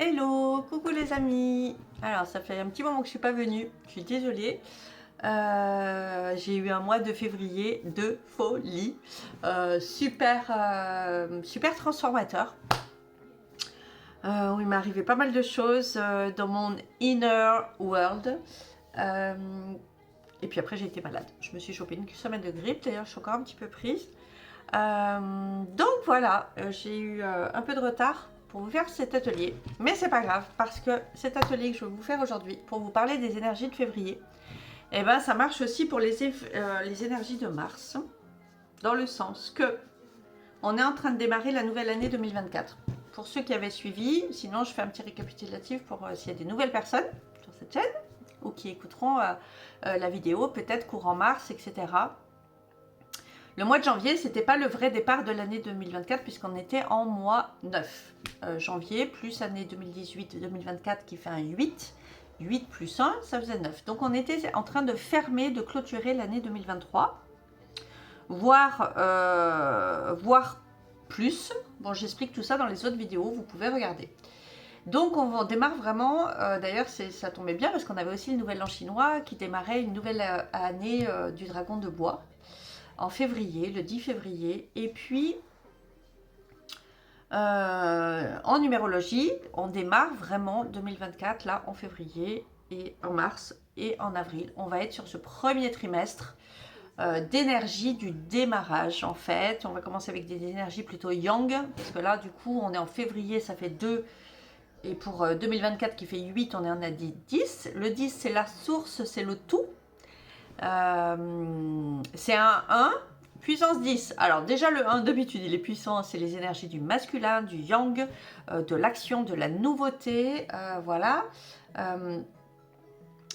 Hello, coucou les amis. Alors ça fait un petit moment que je suis pas venue, je suis désolée. J'ai eu un mois de février de folie, super transformateur. Où il m'est arrivé pas mal de choses dans mon inner world. Euh, et puis après j'ai été malade. Je me suis chopé une semaine de grippe, d'ailleurs je suis encore un petit peu prise. Donc voilà, j'ai eu un peu de retard pour vous faire cet atelier, mais c'est pas grave parce que cet atelier que je vais vous faire aujourd'hui pour vous parler des énergies de février, et ben ça marche aussi pour les énergies de Mars, dans le sens que on est en train de démarrer la nouvelle année 2024. Pour ceux qui avaient suivi, sinon je fais un petit récapitulatif pour s'il y a des nouvelles personnes sur cette chaîne ou qui écouteront la vidéo peut-être courant mars, etc. Le mois de janvier, c'était pas le vrai départ de l'année 2024 puisqu'on était en mois 9. Janvier plus année 2018-2024 qui fait un 8. 8 plus 1, ça faisait 9. Donc on était en train de fermer, de clôturer l'année 2023. Voire plus. Bon, j'explique tout ça dans les autres vidéos, vous pouvez regarder. Donc on démarre vraiment, d'ailleurs ça tombait bien parce qu'on avait aussi le nouvel an chinois qui démarrait une nouvelle année du dragon de bois. En février, le 10 février. Et puis, en numérologie, on démarre vraiment 2024, là, en février, et en mars et en avril. On va être sur ce premier trimestre d'énergie du démarrage, en fait. On va commencer avec des énergies plutôt yang, parce que là, du coup, on est en février, ça fait 2. Et pour 2024 qui fait 8, on en a dit 10. Le 10, c'est la source, c'est le tout. C'est un 1, puissance 10. Alors déjà le 1, d'habitude il est puissant, c'est les énergies du masculin, du yang, de l'action, de la nouveauté, voilà.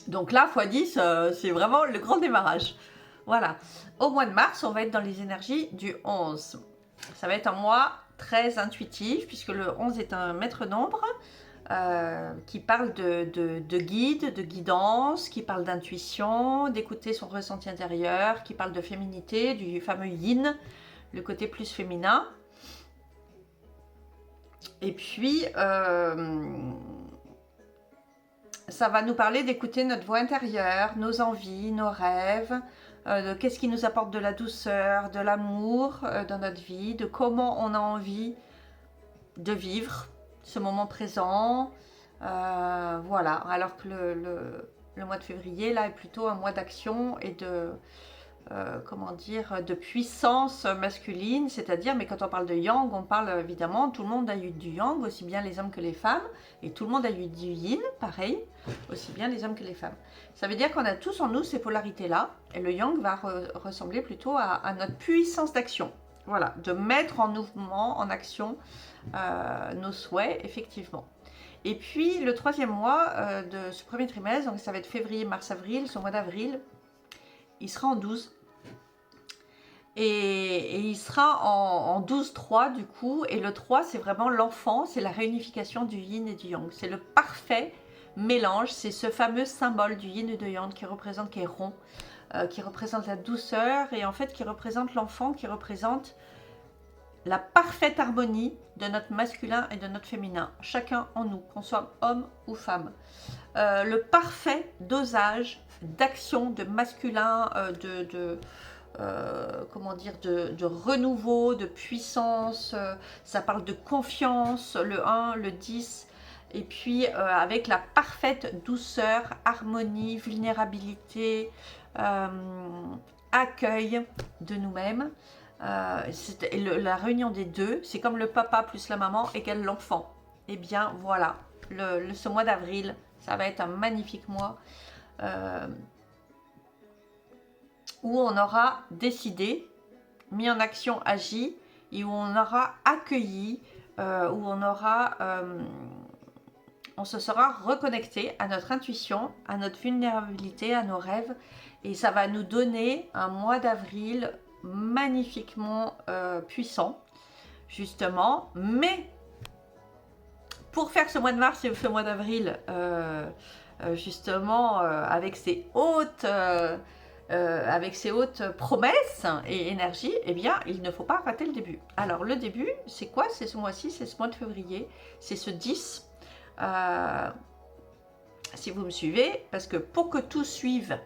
Donc là, x10, c'est vraiment le grand démarrage. Voilà. Au mois de mars, on va être dans les énergies du 11. Ça va être un mois très intuitif, puisque le 11 est un maître nombre. Qui parle de guide, de guidance, qui parle d'intuition, d'écouter son ressenti intérieur, qui parle de féminité, du fameux yin, le côté plus féminin. Et puis, ça va nous parler d'écouter notre voix intérieure, nos envies, nos rêves, de qu'est-ce qui nous apporte de la douceur, de l'amour dans notre vie, de comment on a envie de vivre ce moment présent, voilà, alors que le mois de février là est plutôt un mois d'action et de comment dire, de puissance masculine, c'est-à-dire, mais quand on parle de yang, on parle évidemment, tout le monde a eu du yang, aussi bien les hommes que les femmes, et tout le monde a eu du yin, pareil, aussi bien les hommes que les femmes. Ça veut dire qu'on a tous en nous ces polarités-là, et le yang va ressembler plutôt à notre puissance d'action. Voilà, de mettre en mouvement, en action nos souhaits, effectivement. Et puis, le troisième mois de ce premier trimestre, donc ça va être février, mars, avril, ce mois d'avril, il sera en 12. Et il sera en 12-3 du coup. Et le 3, c'est vraiment l'enfant, c'est la réunification du yin et du yang. C'est le parfait mélange, c'est ce fameux symbole du yin et du yang qui est rond, qui représente la douceur et en fait qui représente l'enfant, qui représente la parfaite harmonie de notre masculin et de notre féminin, chacun en nous, qu'on soit homme ou femme. Le parfait dosage d'action, de masculin, comment dire, de renouveau, de puissance, ça parle de confiance, le 1, le 10, et puis avec la parfaite douceur, harmonie, vulnérabilité, accueil de nous-mêmes. La réunion des deux, c'est comme le papa plus la maman égale l'enfant. Et bien voilà, ce mois d'avril, ça va être un magnifique mois où on aura décidé, mis en action, agi, et où on aura accueilli, où on se sera reconnecté à notre intuition, à notre vulnérabilité, à nos rêves, et ça va nous donner un mois d'avril magnifiquement puissant, justement. Mais pour faire ce mois de mars et ce mois d'avril, justement, avec ces hautes promesses et énergies, eh bien, il ne faut pas rater le début. Alors, le début, c'est quoi? C'est ce mois-ci, c'est ce mois de février, c'est ce 10. Si vous me suivez, parce que pour que tout suive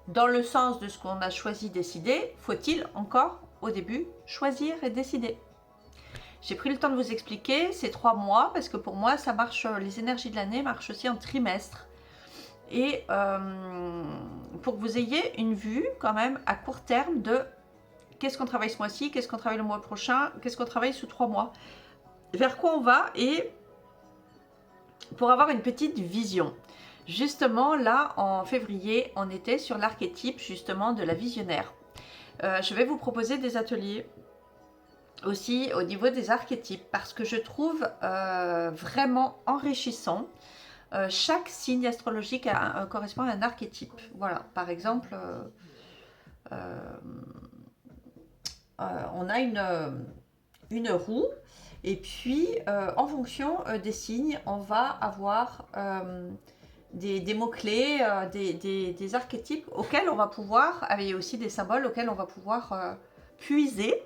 dans le sens de ce qu'on a choisi, décidé, faut-il encore, au début, choisir et décider. J'ai pris le temps de vous expliquer ces 3 mois, parce que pour moi, ça marche, les énergies de l'année marchent aussi en trimestre. Et pour que vous ayez une vue, quand même, à court terme de qu'est-ce qu'on travaille ce mois-ci, qu'est-ce qu'on travaille le mois prochain, qu'est-ce qu'on travaille sous 3 mois, vers quoi on va, et pour avoir une petite vision. Justement, là, en février, on était sur l'archétype, justement, de la visionnaire. Je vais vous proposer des ateliers aussi au niveau des archétypes, parce que je trouve vraiment enrichissant. Chaque signe astrologique correspond à un archétype. Voilà, par exemple, on a une roue, et puis en fonction des signes, on va avoir des mots-clés, des archétypes auxquels on va pouvoir, avec aussi des symboles auxquels on va pouvoir puiser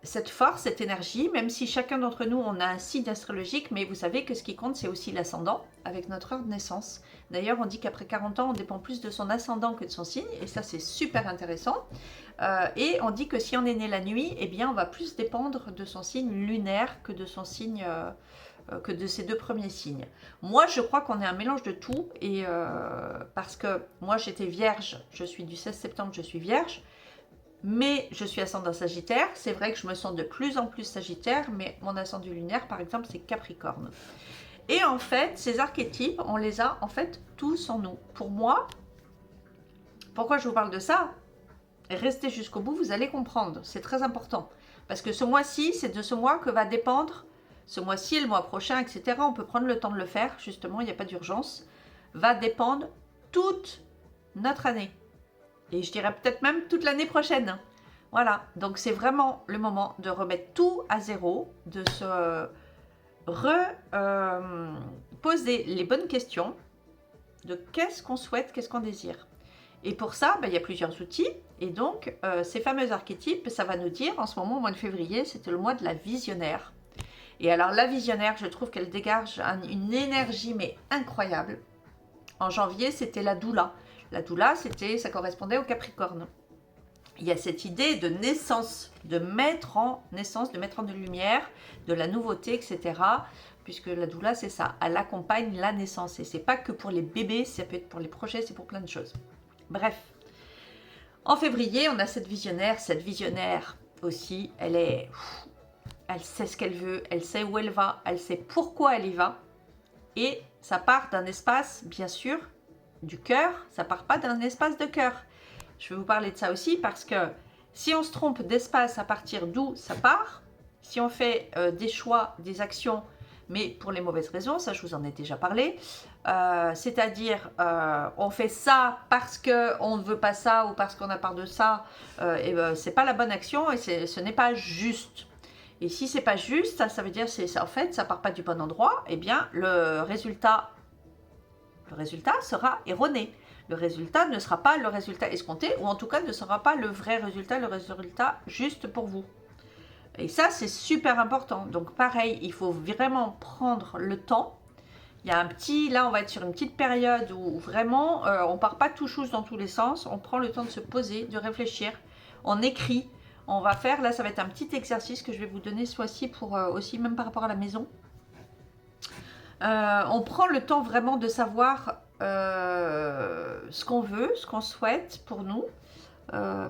cette force, cette énergie, même si chacun d'entre nous, on a un signe astrologique, mais vous savez que ce qui compte, c'est aussi l'ascendant, avec notre heure de naissance. D'ailleurs, on dit qu'après 40 ans, on dépend plus de son ascendant que de son signe, et ça, c'est super intéressant. Et on dit que si on est né la nuit, eh bien, on va plus dépendre de son signe lunaire que de son signe... que de ces 2 premiers signes. Moi, je crois qu'on est un mélange de tout, et parce que moi, j'étais vierge, je suis du 16 septembre, je suis vierge, mais je suis ascendant Sagittaire. C'est vrai que je me sens de plus en plus Sagittaire, mais mon ascendant lunaire, par exemple, c'est Capricorne. Et en fait, ces archétypes, on les a en fait tous en nous. Pour moi, pourquoi je vous parle de ça? Restez jusqu'au bout, vous allez comprendre. C'est très important. Parce que ce mois-ci, c'est de ce mois que va dépendre, ce mois-ci et le mois prochain, etc. On peut prendre le temps de le faire, justement, il n'y a pas d'urgence. Va dépendre toute notre année. Et je dirais peut-être même toute l'année prochaine. Voilà, donc c'est vraiment le moment de remettre tout à zéro, de se poser les bonnes questions de qu'est-ce qu'on souhaite, qu'est-ce qu'on désire. Et pour ça, il y a plusieurs outils. Et donc, ces fameux archétypes, ça va nous dire, en ce moment, au mois de février, c'était le mois de la visionnaire. Et alors, la visionnaire, je trouve qu'elle dégage une énergie, mais incroyable. En janvier, c'était la doula. La doula, ça correspondait au Capricorne. Il y a cette idée de naissance, de mettre en naissance, de mettre en lumière, de la nouveauté, etc. Puisque la doula, c'est ça, elle accompagne la naissance. Et c'est pas que pour les bébés, ça peut être pour les projets, c'est pour plein de choses. Bref, en février, on a cette visionnaire aussi, elle sait ce qu'elle veut, elle sait où elle va, elle sait pourquoi elle y va. Et ça part d'un espace, bien sûr, du cœur, ça part pas d'un espace de cœur. Je vais vous parler de ça aussi parce que si on se trompe d'espace à partir d'où ça part, si on fait des choix, des actions, mais pour les mauvaises raisons, ça je vous en ai déjà parlé, c'est-à-dire on fait ça parce qu'on ne veut pas ça ou parce qu'on a peur de ça, et c'est pas la bonne action et ce n'est pas juste. Et si c'est pas juste, ça veut dire que en fait ça part pas du bon endroit, et bien le résultat sera erroné. Le résultat ne sera pas le résultat escompté, ou en tout cas ne sera pas le vrai résultat, le résultat juste pour vous. Et ça, c'est super important. Donc pareil, il faut vraiment prendre le temps. Il y a là on va être sur une petite période où vraiment on part pas tout chousse dans tous les sens, on prend le temps de se poser, de réfléchir, on écrit, on va faire, là ça va être un petit exercice que je vais vous donner ce mois-ci pour aussi même par rapport à la maison. On prend le temps vraiment de savoir ce qu'on veut, ce qu'on souhaite pour nous,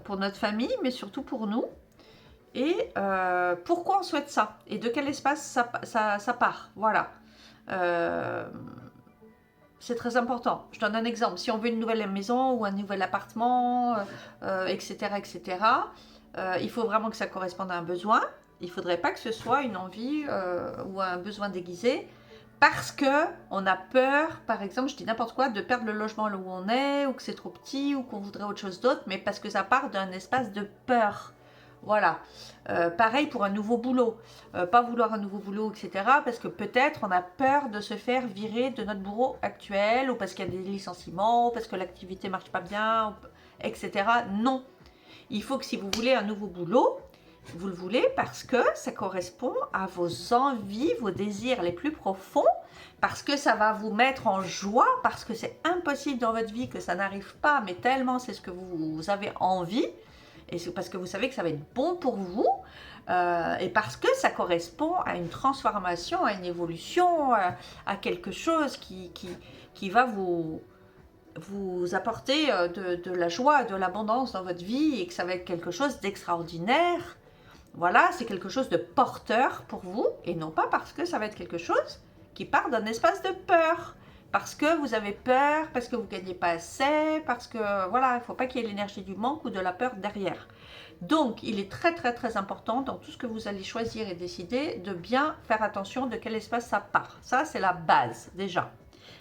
pour notre famille, mais surtout pour nous. Et pourquoi on souhaite ça et de quel espace ça part. Voilà. C'est très important. Je donne un exemple. Si on veut une nouvelle maison ou un nouvel appartement, etc., etc., il faut vraiment que ça corresponde à un besoin. Il ne faudrait pas que ce soit une envie ou un besoin déguisé. Parce qu'on a peur, par exemple, je dis n'importe quoi, de perdre le logement là où on est, ou que c'est trop petit, ou qu'on voudrait autre chose d'autre, mais parce que ça part d'un espace de peur. Voilà. Pareil pour un nouveau boulot. Pas vouloir un nouveau boulot, etc. Parce que peut-être on a peur de se faire virer de notre boulot actuel, ou parce qu'il y a des licenciements, ou parce que l'activité ne marche pas bien, etc. Non. Il faut que si vous voulez un nouveau boulot, vous le voulez parce que ça correspond à vos envies, vos désirs les plus profonds, parce que ça va vous mettre en joie, parce que c'est impossible dans votre vie que ça n'arrive pas, mais tellement c'est ce que vous avez envie, et c'est parce que vous savez que ça va être bon pour vous, et parce que ça correspond à une transformation, à une évolution, à quelque chose qui va vous apporter de la joie, de l'abondance dans votre vie, et que ça va être quelque chose d'extraordinaire. Voilà, c'est quelque chose de porteur pour vous, et non pas parce que ça va être quelque chose qui part d'un espace de peur. Parce que vous avez peur, parce que vous ne gagnez pas assez, parce que, voilà, il ne faut pas qu'il y ait l'énergie du manque ou de la peur derrière. Donc, il est très, très, très important dans tout ce que vous allez choisir et décider de bien faire attention de quel espace ça part. Ça, c'est la base, déjà.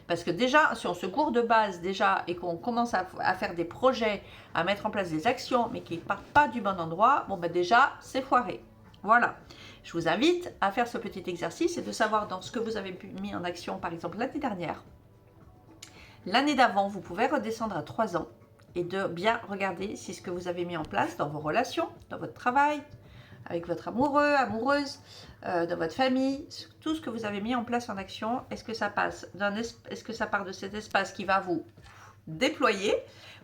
Parce que déjà, si on se court de base déjà et qu'on commence à faire des projets, à mettre en place des actions, mais qui ne partent pas du bon endroit, bon ben déjà, c'est foiré. Voilà. Je vous invite à faire ce petit exercice et de savoir dans ce que vous avez mis en action, par exemple l'année dernière. L'année d'avant, vous pouvez redescendre à 3 ans et de bien regarder si ce que vous avez mis en place dans vos relations, dans votre travail, avec votre amoureux, amoureuse, dans votre famille, tout ce que vous avez mis en place en action, est-ce que ça est-ce que ça part de cet espace qui va vous déployer,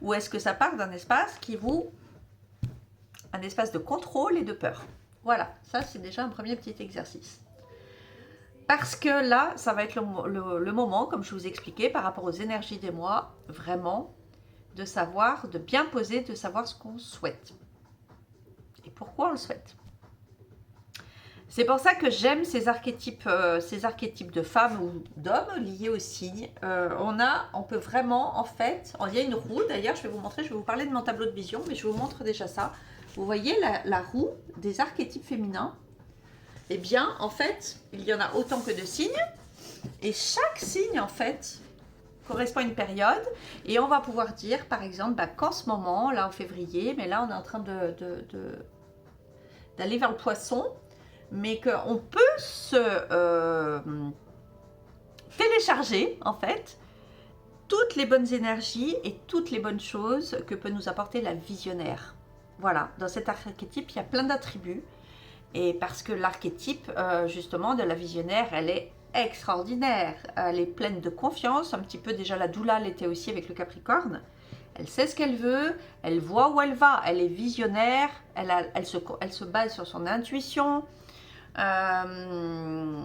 ou est-ce que ça part d'un espace un espace de contrôle et de peur? Voilà, ça c'est déjà un premier petit exercice. Parce que là, ça va être le moment, comme je vous expliquais, par rapport aux énergies des mois, vraiment, de savoir, de bien poser, de savoir ce qu'on souhaite. Et pourquoi on le souhaite. C'est pour ça que j'aime ces archétypes de femmes ou d'hommes liés au signe. On peut vraiment, en fait, il y a une roue, d'ailleurs, je vais vous montrer, je vais vous parler de mon tableau de vision, mais je vous montre déjà ça. Vous voyez la roue des archétypes féminins? Eh bien, en fait, il y en a autant que de signes, et chaque signe, en fait, correspond à une période, et on va pouvoir dire, par exemple, qu'en ce moment, là en février, mais là on est en train d'aller vers le poisson, mais qu'on peut se télécharger, en fait, toutes les bonnes énergies et toutes les bonnes choses que peut nous apporter la visionnaire. Voilà, dans cet archétype, il y a plein d'attributs, et parce que l'archétype, justement, de la visionnaire, elle est extraordinaire, elle est pleine de confiance, un petit peu déjà la doula l'était aussi avec le Capricorne. Elle sait ce qu'elle veut, elle voit où elle va, elle est visionnaire, elle se base sur son intuition, voilà,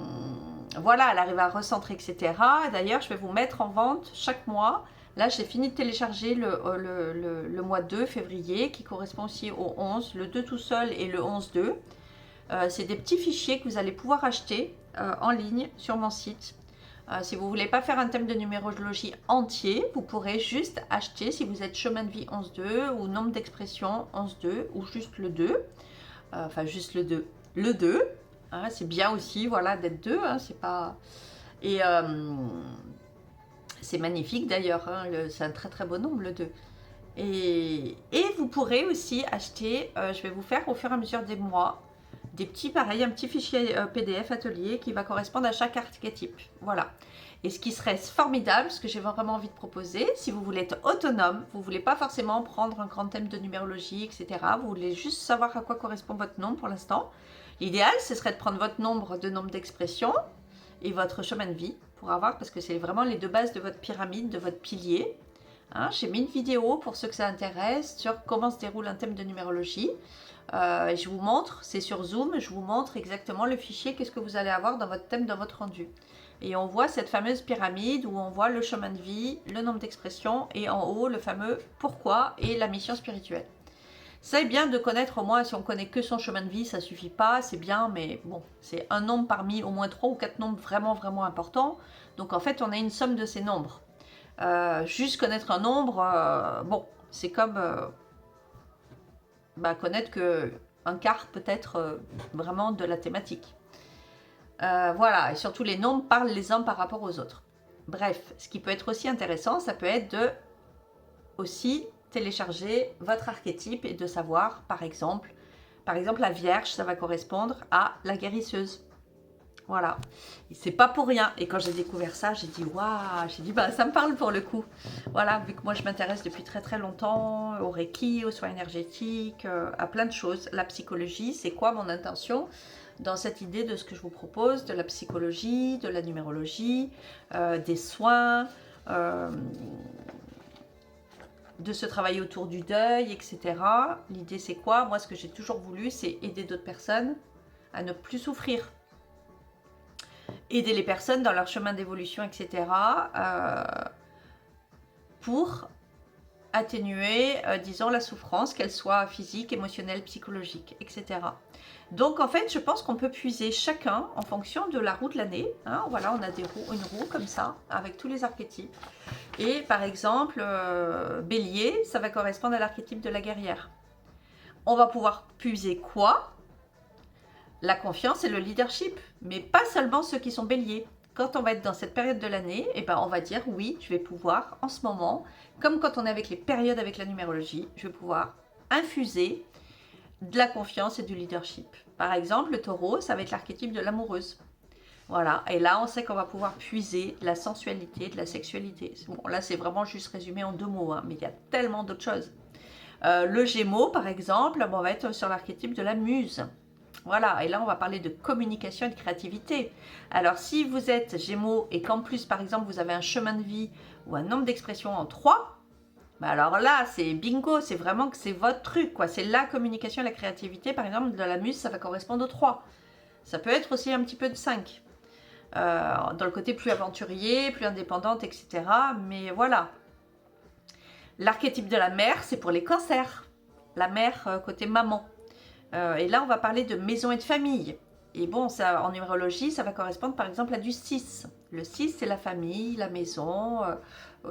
elle arrive à recentrer, etc. D'ailleurs, je vais vous mettre en vente chaque mois. Là, j'ai fini de télécharger le mois 2 février, qui correspond aussi au 11, le 2 tout seul et le 11-2. C'est des petits fichiers que vous allez pouvoir acheter en ligne sur mon site. Si vous ne voulez pas faire un thème de numérologie entier, vous pourrez juste acheter, si vous êtes chemin de vie 11-2 ou nombre d'expression 11-2 ou juste le 2. Enfin, juste le 2. Le 2, hein, c'est bien aussi, voilà, d'être 2. Hein, c'est pas... Et c'est magnifique d'ailleurs, hein, c'est un très très beau nombre, le 2. Et vous pourrez aussi acheter, je vais vous faire au fur et à mesure des mois, des petits, pareil, un petit fichier PDF atelier qui va correspondre à chaque archétype. Voilà. Et ce qui serait formidable, ce que j'ai vraiment envie de proposer, si vous voulez être autonome, vous ne voulez pas forcément prendre un grand thème de numérologie, etc. Vous voulez juste savoir à quoi correspond votre nombre pour l'instant. L'idéal, ce serait de prendre votre nombre d'expressions et votre chemin de vie pour avoir, parce que c'est vraiment les deux bases de votre pyramide, de votre pilier. Hein, j'ai mis une vidéo pour ceux que ça intéresse sur comment se déroule un thème de numérologie. Je vous montre, c'est sur Zoom, je vous montre exactement le fichier, qu'est-ce que vous allez avoir dans votre thème, dans votre rendu. Et on voit cette fameuse pyramide où on voit le chemin de vie, le nombre d'expressions et en haut le fameux pourquoi et la mission spirituelle. C'est bien de connaître au moins, si on connaît que son chemin de vie, ça suffit pas, c'est bien, mais bon, c'est un nombre parmi au moins 3 ou 4 nombres vraiment vraiment importants. Donc en fait, on a une somme de ces nombres. Juste connaître un nombre, bon, c'est comme connaître qu'un quart peut-être vraiment de la thématique. Voilà, et surtout les nombres parlent les uns par rapport aux autres. Bref, ce qui peut être aussi intéressant, ça peut être de aussi télécharger votre archétype et de savoir, par exemple, la Vierge, ça va correspondre à la guérisseuse. Voilà, et c'est pas pour rien. Et quand j'ai découvert ça, j'ai dit waouh, j'ai dit bah ça me parle pour le coup. Voilà, vu que moi je m'intéresse depuis très très longtemps au Reiki, aux soins énergétiques, à plein de choses. La psychologie, c'est quoi mon intention dans cette idée de ce que je vous propose, de la psychologie, de la numérologie, des soins, de ce travail autour du deuil, etc. L'idée c'est quoi? Moi ce que j'ai toujours voulu, c'est aider d'autres personnes à ne plus souffrir. Aider les personnes dans leur chemin d'évolution, etc. Pour atténuer, disons, la souffrance, qu'elle soit physique, émotionnelle, psychologique, etc. Donc, en fait, je pense qu'on peut puiser chacun en fonction de la roue de l'année. Hein. Voilà, on a une roue comme ça, avec tous les archétypes. Et par exemple, Bélier, ça va correspondre à l'archétype de la guerrière. On va pouvoir puiser quoi? La confiance et le leadership, mais pas seulement ceux qui sont béliers. Quand on va être dans cette période de l'année, eh ben on va dire oui, je vais pouvoir en ce moment, comme quand on est avec les périodes avec la numérologie, je vais pouvoir infuser de la confiance et du leadership. Par exemple, le taureau, ça va être l'archétype de l'amoureuse. Voilà, et là on sait qu'on va pouvoir puiser la sensualité, de la sexualité. Bon, là c'est vraiment juste résumé en 2 mots, hein, mais il y a tellement d'autres choses. Le Gémeaux, par exemple, on va être sur l'archétype de la muse. Voilà, et là on va parler de communication et de créativité. Alors si vous êtes Gémeaux et qu'en plus par exemple vous avez un chemin de vie ou un nombre d'expressions en 3, bah alors là c'est bingo, c'est vraiment que c'est votre truc, quoi. C'est la communication et la créativité. Par exemple de la muse, ça va correspondre au 3. Ça peut être aussi un petit peu de 5. Dans le côté plus aventurier, plus indépendante, etc. Mais voilà. L'archétype de la mère, c'est pour les cancers. La mère côté maman. Et là, on va parler de maison et de famille. Et bon, ça, en numérologie, ça va correspondre par exemple à du 6. Le 6, c'est la famille, la maison,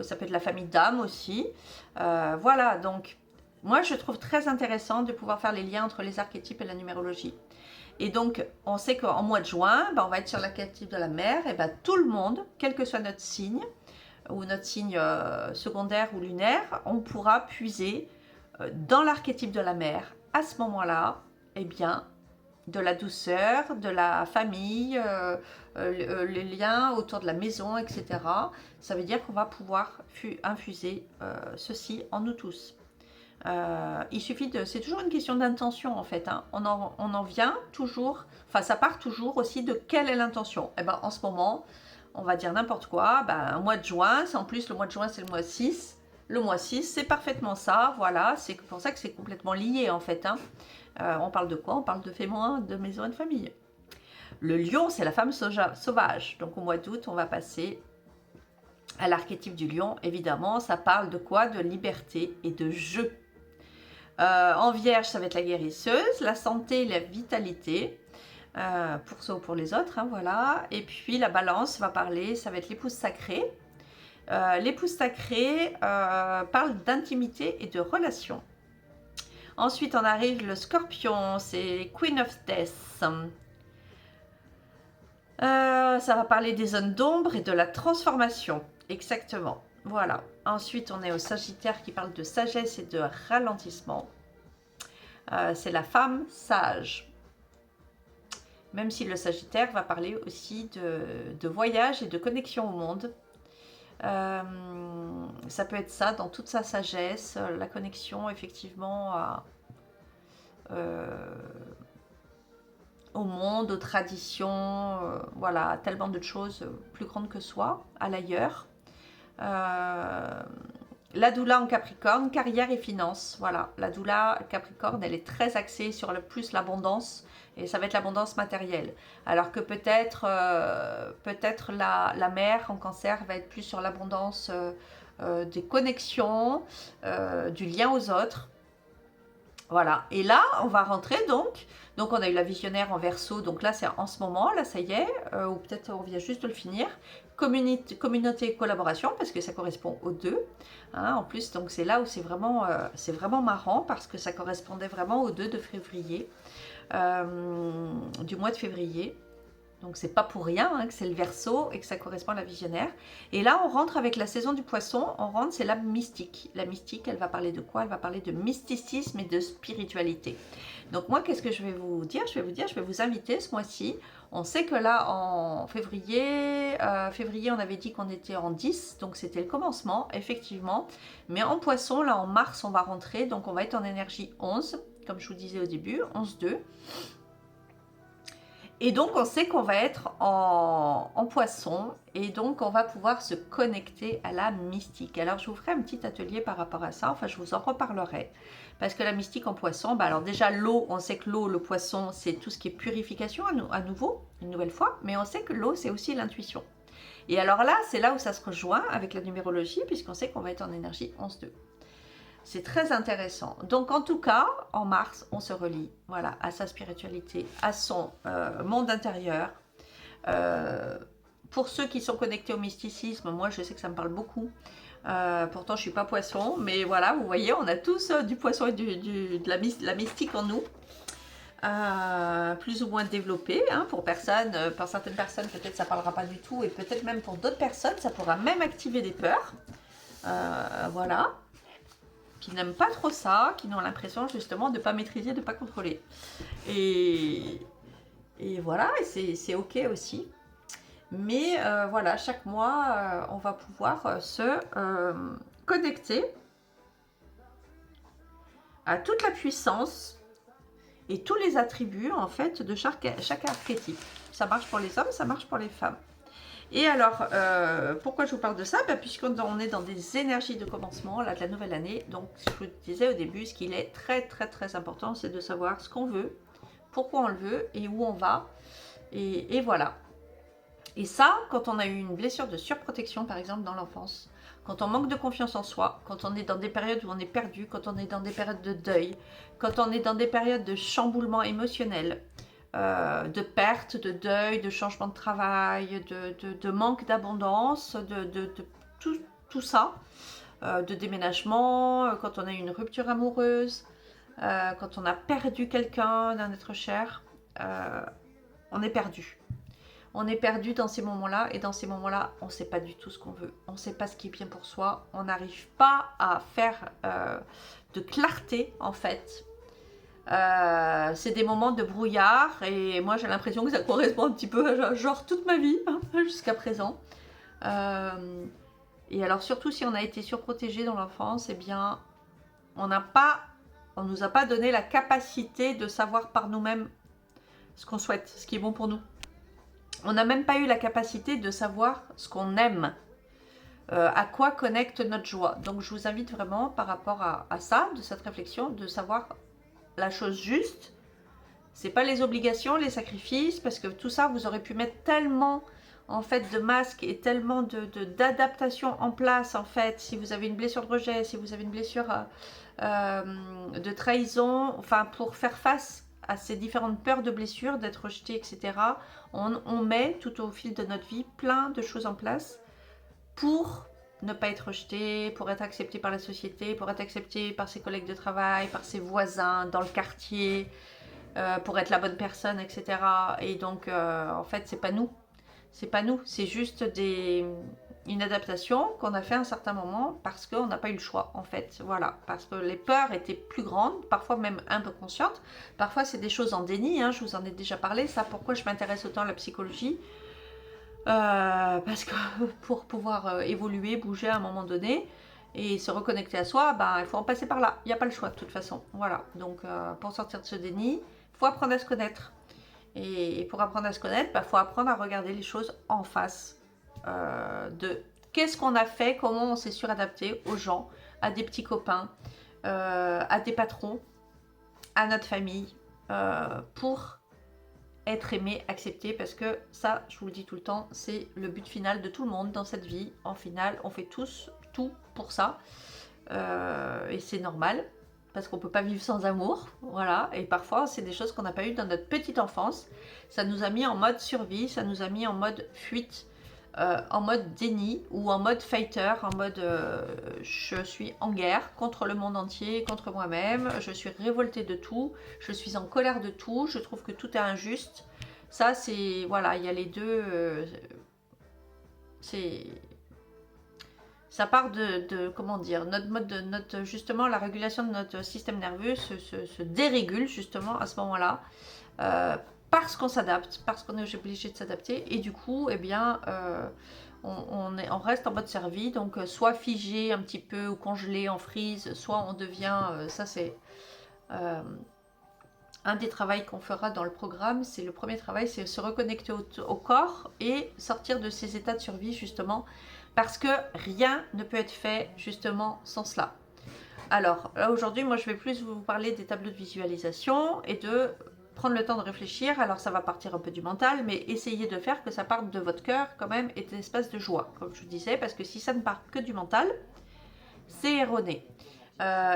ça peut être la famille d'âme aussi. Voilà, donc moi, je trouve très intéressant de pouvoir faire les liens entre les archétypes et la numérologie. Et donc, on sait qu'en mois de juin, on va être sur l'archétype de la mer, et tout le monde, quel que soit notre signe, ou notre signe secondaire ou lunaire, on pourra puiser dans l'archétype de la mer, à ce moment-là, eh bien, de la douceur, de la famille, les liens autour de la maison, etc. Ça veut dire qu'on va pouvoir infuser ceci en nous tous. Il suffit de... C'est toujours une question d'intention en fait. Hein. On en vient toujours... Enfin, ça part toujours aussi de quelle est l'intention. Eh ben, en ce moment, on va dire n'importe quoi. Un mois de juin, en plus le mois de juin c'est le mois 6. Le mois 6, c'est parfaitement ça. Voilà, c'est pour ça que c'est complètement lié en fait. Hein. On parle de quoi? On parle de féminin, de maison et de famille. Le lion, c'est la femme sauvage. Donc au mois d'août, on va passer à l'archétype du lion. Évidemment, ça parle de quoi? De liberté et de jeu. En vierge, ça va être la guérisseuse, la santé et la vitalité. Pour ça ou pour les autres, hein, voilà. Et puis la balance va parler, ça va être l'épouse sacrée. L'épouse sacrée parle d'intimité et de relation. Ensuite, on arrive le scorpion, c'est Queen of Death. Ça va parler des zones d'ombre et de la transformation. Exactement. Voilà. Ensuite, on est au Sagittaire qui parle de sagesse et de ralentissement. C'est la femme sage. Même si le Sagittaire va parler aussi de voyage et de connexion au monde. Ça peut être ça dans toute sa sagesse, la connexion effectivement au monde, aux traditions, voilà, tellement de choses plus grandes que soi, à l'ailleurs. La doula en Capricorne, carrière et finances. Voilà, la doula Capricorne, elle est très axée sur plus l'abondance et ça va être l'abondance matérielle. Alors que peut-être la mère en Cancer va être plus sur l'abondance des connexions, du lien aux autres. Voilà, et là on va rentrer donc on a eu la visionnaire en Verseau, donc là c'est en ce moment, là ça y est, ou peut-être on vient juste de le finir. Communauté et collaboration, parce que ça correspond aux deux, hein, en plus, donc c'est là où c'est vraiment marrant, parce que ça correspondait vraiment aux 2 de février, du mois de février, Donc c'est pas pour rien hein, que c'est le Verseau et que ça correspond à la visionnaire. Et là on rentre avec la saison du poisson, on rentre, c'est la mystique. La mystique, elle va parler de quoi? Elle va parler de mysticisme et de spiritualité. Donc moi, qu'est-ce que je vais vous dire? Je vais vous inviter ce mois-ci. On sait que là, en février, on avait dit qu'on était en 10, donc c'était le commencement, effectivement. Mais en poisson, là, en mars, on va rentrer, donc on va être en énergie 11, comme je vous disais au début, 11-2. Et donc, on sait qu'on va être en poisson et donc on va pouvoir se connecter à la mystique. Alors, je vous ferai un petit atelier par rapport à ça. Enfin, je vous en reparlerai. Parce que la mystique en poisson, bah alors déjà l'eau, on sait que l'eau, le poisson, c'est tout ce qui est purification à nouveau, une nouvelle fois. Mais on sait que l'eau, c'est aussi l'intuition. Et alors là, c'est là où ça se rejoint avec la numérologie puisqu'on sait qu'on va être en énergie 11-2. C'est très intéressant. Donc en tout cas, en mars, on se relie voilà, à sa spiritualité, à son monde intérieur. Pour ceux qui sont connectés au mysticisme, moi je sais que ça me parle beaucoup. Pourtant je ne suis pas poisson, mais voilà, vous voyez, on a tous du poisson et de la mystique en nous. Plus ou moins développé hein, pour certaines personnes peut-être ça ne parlera pas du tout et peut-être même pour d'autres personnes ça pourra même activer des peurs. Voilà. Qui n'aiment pas trop ça, qui ont l'impression justement de ne pas maîtriser, de ne pas contrôler. Et voilà, c'est ok aussi. Mais voilà, chaque mois, on va pouvoir se connecter à toute la puissance et tous les attributs en fait de chaque archétype. Ça marche pour les hommes, ça marche pour les femmes. Et alors, pourquoi je vous parle de ça? Puisqu'on est dans des énergies de commencement, là, de la nouvelle année. Donc, je vous disais au début, ce qu'il est très, très, très important, c'est de savoir ce qu'on veut, pourquoi on le veut et où on va. Et voilà. Et ça, quand on a eu une blessure de surprotection, par exemple, dans l'enfance, quand on manque de confiance en soi, quand on est dans des périodes où on est perdu, quand on est dans des périodes de deuil, quand on est dans des périodes de chamboulement émotionnel, de perte, de deuil, de changement de travail, de manque d'abondance, de tout ça, de déménagement, quand on a eu une rupture amoureuse, quand on a perdu quelqu'un d'un être cher, on est perdu. On est perdu dans ces moments-là et dans ces moments-là, on ne sait pas du tout ce qu'on veut. On ne sait pas ce qui est bien pour soi. On n'arrive pas à faire de clarté en fait. C'est des moments de brouillard et moi j'ai l'impression que ça correspond un petit peu à genre toute ma vie jusqu'à présent. Et alors surtout si on a été surprotégé dans l'enfance, eh bien on nous a pas donné la capacité de savoir par nous-mêmes ce qu'on souhaite, ce qui est bon pour nous. On n'a même pas eu la capacité de savoir ce qu'on aime, à quoi connecte notre joie. Donc je vous invite vraiment par rapport à ça, de cette réflexion, de savoir la chose juste. C'est pas les obligations, les sacrifices, parce que tout ça, vous aurez pu mettre tellement en fait de masques et tellement d'adaptation en place en fait. Si vous avez une blessure de rejet, si vous avez une blessure de trahison, enfin pour faire face à ces différentes peurs de blessures, d'être rejeté, etc. On met tout au fil de notre vie plein de choses en place pour ne pas être rejeté, pour être accepté par la société, pour être accepté par ses collègues de travail, par ses voisins, dans le quartier, pour être la bonne personne, etc. Et donc, en fait, c'est pas nous. C'est pas nous, c'est juste une adaptation qu'on a fait à un certain moment parce qu'on n'a pas eu le choix, en fait. Voilà, parce que les peurs étaient plus grandes, parfois même un peu conscientes. Parfois, c'est des choses en déni, hein, je vous en ai déjà parlé. Ça, pourquoi je m'intéresse autant à la psychologie? Parce que pour pouvoir évoluer, bouger à un moment donné et se reconnecter à soi, bah, il faut en passer par là. Il n'y a pas le choix de toute façon. Voilà, donc pour sortir de ce déni, il faut apprendre à se connaître. Et pour apprendre à se connaître, il faut apprendre à regarder les choses en face. De qu'est-ce qu'on a fait, comment on s'est suradapté aux gens, à des petits copains, à des patrons, à notre famille, pour être aimé, accepté, parce que ça, je vous le dis tout le temps, c'est le but final de tout le monde dans cette vie. En final, on fait tous tout pour ça. Et c'est normal, parce qu'on ne peut pas vivre sans amour. Voilà, et parfois, c'est des choses qu'on n'a pas eues dans notre petite enfance. Ça nous a mis en mode survie, ça nous a mis en mode fuite, en mode déni ou en mode fighter, en mode je suis en guerre contre le monde entier, contre moi-même, je suis révoltée de tout, je suis en colère de tout, je trouve que tout est injuste, Ça, c'est, voilà, il y a les deux, ça part comment dire, notre mode justement, la régulation de notre système nerveux se dérégule justement à ce moment-là, parce qu'on s'adapte, parce qu'on est obligé de s'adapter, et du coup, eh bien, on reste en mode servi, donc soit figé un petit peu ou congelé en freeze, soit on devient, ça c'est un des travaux qu'on fera dans le programme, c'est le premier travail, c'est se reconnecter au corps et sortir de ces états de survie justement, parce que rien ne peut être fait justement sans cela. Alors là aujourd'hui, moi je vais plus vous parler des tableaux de visualisation et de prendre le temps de réfléchir. Alors ça va partir un peu du mental, mais essayez de faire que ça parte de votre cœur quand même et de l'espace de joie, comme je vous disais, parce que si ça ne part que du mental, c'est erroné.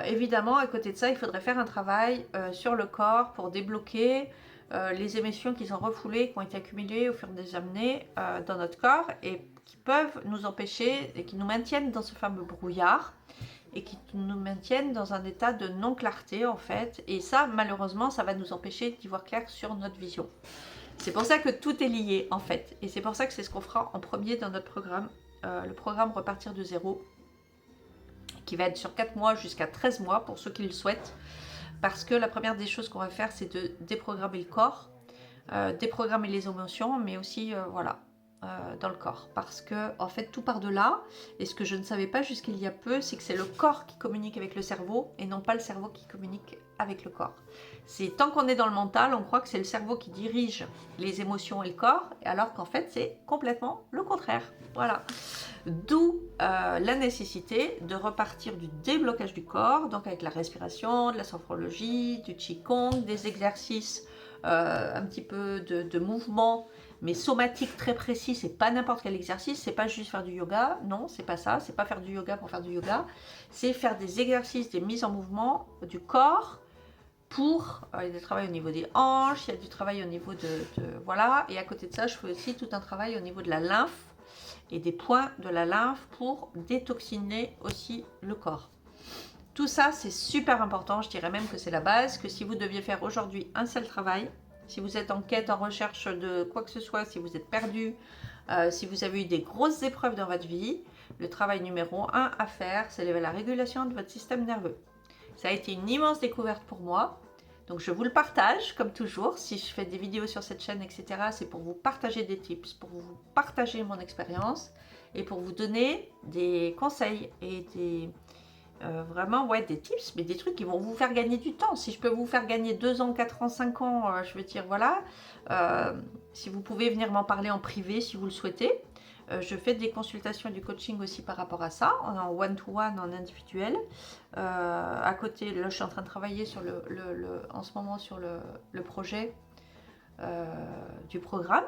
Évidemment, à côté de ça, il faudrait faire un travail sur le corps pour débloquer les émotions qui sont refoulées, qui ont été accumulées au fur et à mesure des années dans notre corps et qui peuvent nous empêcher et qui nous maintiennent dans ce fameux brouillard et qui nous maintiennent dans un état de non-clarté en fait. Et ça, malheureusement, ça va nous empêcher d'y voir clair sur notre vision. C'est pour ça que tout est lié en fait. Et c'est pour ça que c'est ce qu'on fera en premier dans notre programme, le programme Repartir de zéro, qui va être sur 4 mois jusqu'à 13 mois pour ceux qui le souhaitent. Parce que la première des choses qu'on va faire, c'est de déprogrammer le corps, déprogrammer les émotions, mais aussi, voilà, dans le corps. Parce que, en fait, tout part de là. Et ce que je ne savais pas jusqu'il y a peu, c'est que c'est le corps qui communique avec le cerveau et non pas le cerveau qui communique avec le corps. C'est tant qu'on est dans le mental, on croit que c'est le cerveau qui dirige les émotions et le corps, alors qu'en fait, c'est complètement le contraire. Voilà. D'où la nécessité de repartir du déblocage du corps, donc avec la respiration, de la sophrologie, du qigong, des exercices, un petit peu de mouvement, mais somatique très précis. C'est pas n'importe quel exercice, c'est pas juste faire du yoga, non, c'est pas ça, c'est pas faire du yoga pour faire du yoga, c'est faire des exercices, des mises en mouvement du corps pour, il y a du travail au niveau des hanches, il y a du travail au niveau voilà, et à côté de ça, je fais aussi tout un travail au niveau de la lymphe et des points de la lymphe pour détoxiner aussi le corps. Tout ça, c'est super important, je dirais même que c'est la base, que si vous deviez faire aujourd'hui un seul travail, si vous êtes en quête, en recherche de quoi que ce soit, si vous êtes perdu, si vous avez eu des grosses épreuves dans votre vie, le travail numéro 1 à faire, c'est la régulation de votre système nerveux. Ça a été une immense découverte pour moi. Donc je vous le partage, comme toujours. Si je fais des vidéos sur cette chaîne, etc., c'est pour vous partager des tips, pour vous partager mon expérience et pour vous donner des conseils et des vraiment, ouais, des tips, mais des trucs qui vont vous faire gagner du temps. Si je peux vous faire gagner 2 ans, 4 ans, 5 ans, je veux dire, voilà. Si vous pouvez venir m'en parler en privé, si vous le souhaitez. Je fais des consultations et du coaching aussi par rapport à ça, en one-to-one, en individuel. À côté, là, je suis en train de travailler sur en ce moment sur le projet du programme.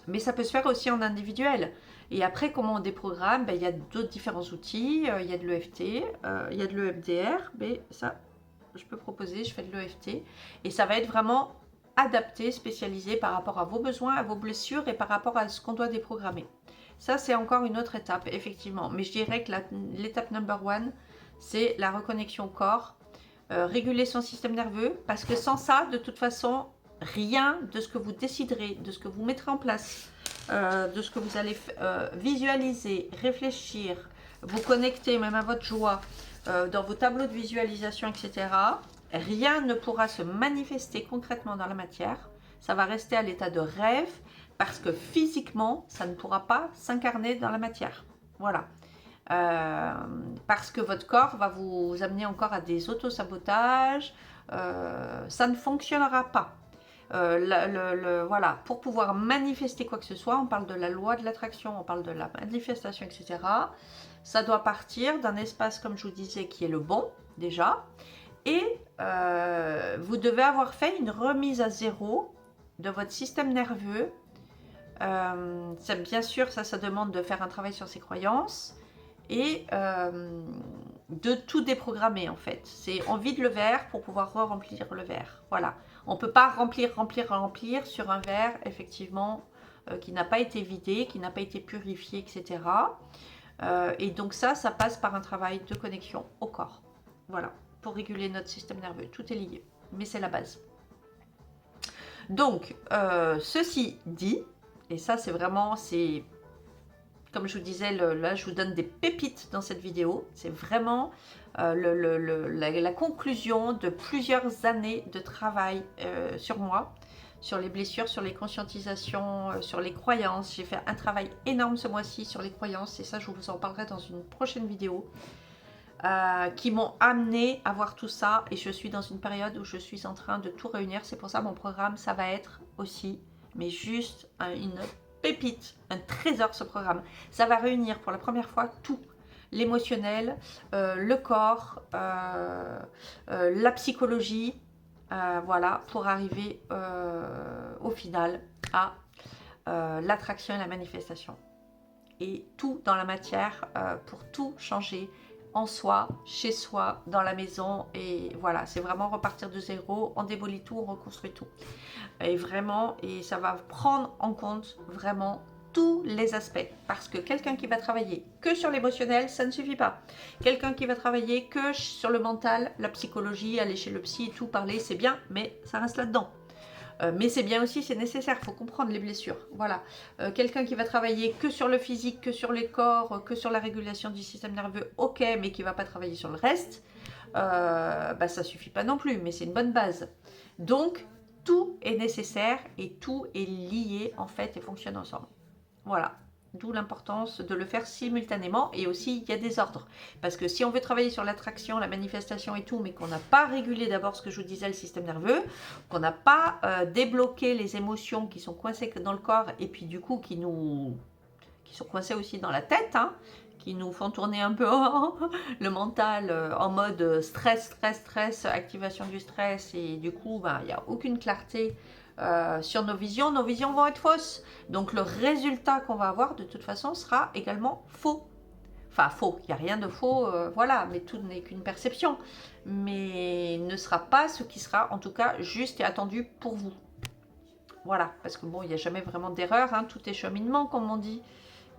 Mais ça peut se faire aussi en individuel. Et après, comment on déprogramme, ben, il y a d'autres différents outils. Il y a de l'EFT, il y a de l'EMDR. Mais ça, je peux proposer, je fais de l'EFT. Et ça va être vraiment adapté, spécialisé par rapport à vos besoins, à vos blessures et par rapport à ce qu'on doit déprogrammer. Ça, c'est encore une autre étape, effectivement. Mais je dirais que l'étape number one, c'est la reconnexion au corps, réguler son système nerveux, parce que sans ça, de toute façon, rien de ce que vous déciderez, de ce que vous mettrez en place, de ce que vous allez visualiser, réfléchir, vous connecter même à votre joie, dans vos tableaux de visualisation, etc., rien ne pourra se manifester concrètement dans la matière. Ça va rester à l'état de rêve parce que physiquement, ça ne pourra pas s'incarner dans la matière. Voilà. Parce que votre corps va vous amener encore à des autosabotages. Ça ne fonctionnera pas. Voilà, pour pouvoir manifester quoi que ce soit, on parle de la loi de l'attraction, on parle de la manifestation, etc. Ça doit partir d'un espace, comme je vous disais, qui est le bon, déjà. Et vous devez avoir fait une remise à zéro de votre système nerveux. Bien sûr, ça demande de faire un travail sur ses croyances et de tout déprogrammer en fait. On vide le verre pour pouvoir remplir le verre. Voilà. On ne peut pas remplir sur un verre, effectivement, qui n'a pas été vidé, qui n'a pas été purifié, etc. Et donc ça passe par un travail de connexion au corps. Voilà. Pour réguler notre système nerveux. Tout est lié. Mais c'est la base. Donc, ceci dit, et ça c'est vraiment, c'est comme je vous disais, là je vous donne des pépites dans cette vidéo, c'est vraiment la conclusion de plusieurs années de travail sur moi, sur les blessures, sur les conscientisations, sur les croyances. J'ai fait un travail énorme ce mois-ci sur les croyances, et ça je vous en parlerai dans une prochaine vidéo. Qui m'ont amené à voir tout ça, et je suis dans une période où je suis en train de tout réunir. C'est pour ça mon programme, ça va être aussi, mais juste une pépite, un trésor ce programme. Ça va réunir pour la première fois tout, l'émotionnel, le corps, la psychologie, voilà, pour arriver au final à l'attraction et la manifestation. Et tout dans la matière pour tout changer en soi, chez soi, dans la maison. Et voilà, c'est vraiment repartir de zéro, on démolit tout, on reconstruit tout. Et vraiment, et ça va prendre en compte vraiment tous les aspects. Parce que quelqu'un qui va travailler que sur l'émotionnel, ça ne suffit pas. Quelqu'un qui va travailler que sur le mental, la psychologie, aller chez le psy et tout, parler, c'est bien, mais ça reste là-dedans. Mais c'est bien aussi, c'est nécessaire, il faut comprendre les blessures. Voilà. Quelqu'un qui va travailler que sur le physique, que sur les corps, que sur la régulation du système nerveux, ok, mais qui ne va pas travailler sur le reste, bah, ça ne suffit pas non plus, mais c'est une bonne base. Donc, tout est nécessaire et tout est lié en fait et fonctionne ensemble. Voilà. D'où l'importance de le faire simultanément, et aussi il y a des ordres. Parce que si on veut travailler sur l'attraction, la manifestation et tout, mais qu'on n'a pas régulé d'abord ce que je vous disais, le système nerveux, qu'on n'a pas débloqué les émotions qui sont coincées dans le corps, et puis du coup qui sont coincées aussi dans la tête, hein, qui nous font tourner un peu le mental en mode stress, stress, stress, activation du stress, et du coup ben, il n'y a aucune clarté sur nos visions vont être fausses. Donc le résultat qu'on va avoir de toute façon sera également faux. Enfin faux, il n'y a rien de faux, voilà, mais tout n'est qu'une perception. Mais ne sera pas ce qui sera en tout cas juste et attendu pour vous. Voilà, parce que bon, il n'y a jamais vraiment d'erreur, hein, tout est cheminement comme on dit.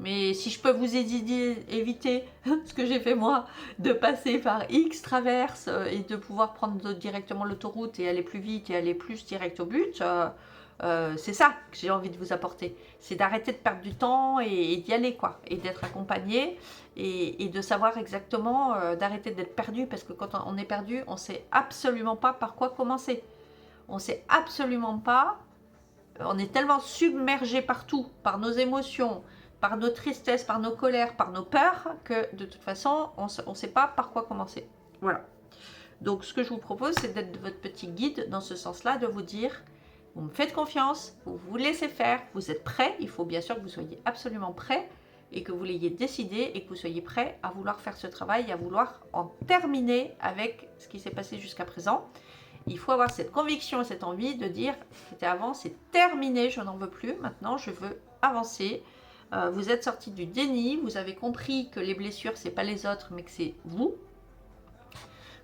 Mais si je peux vous éviter ce que j'ai fait moi, de passer par X traverses et de pouvoir prendre directement l'autoroute et aller plus vite et aller plus direct au but, c'est ça que j'ai envie de vous apporter. C'est d'arrêter de perdre du temps et d'y aller, quoi. Et d'être accompagné et de savoir exactement, d'arrêter d'être perdu. Parce que quand on est perdu, on ne sait absolument pas par quoi commencer. On ne sait absolument pas. On est tellement submergé partout, par nos émotions, par nos tristesses, par nos colères, par nos peurs, que de toute façon, on ne sait pas par quoi commencer. Voilà. Donc, ce que je vous propose, c'est d'être votre petit guide dans ce sens-là, de vous dire, vous me faites confiance, vous vous laissez faire, vous êtes prêts. Il faut bien sûr que vous soyez absolument prêts et que vous l'ayez décidé et que vous soyez prêts à vouloir faire ce travail, à vouloir en terminer avec ce qui s'est passé jusqu'à présent. Il faut avoir cette conviction et cette envie de dire, c'était avant, c'est terminé, je n'en veux plus, maintenant je veux avancer. Vous êtes sorti du déni, vous avez compris que les blessures, c'est pas les autres, mais que c'est vous.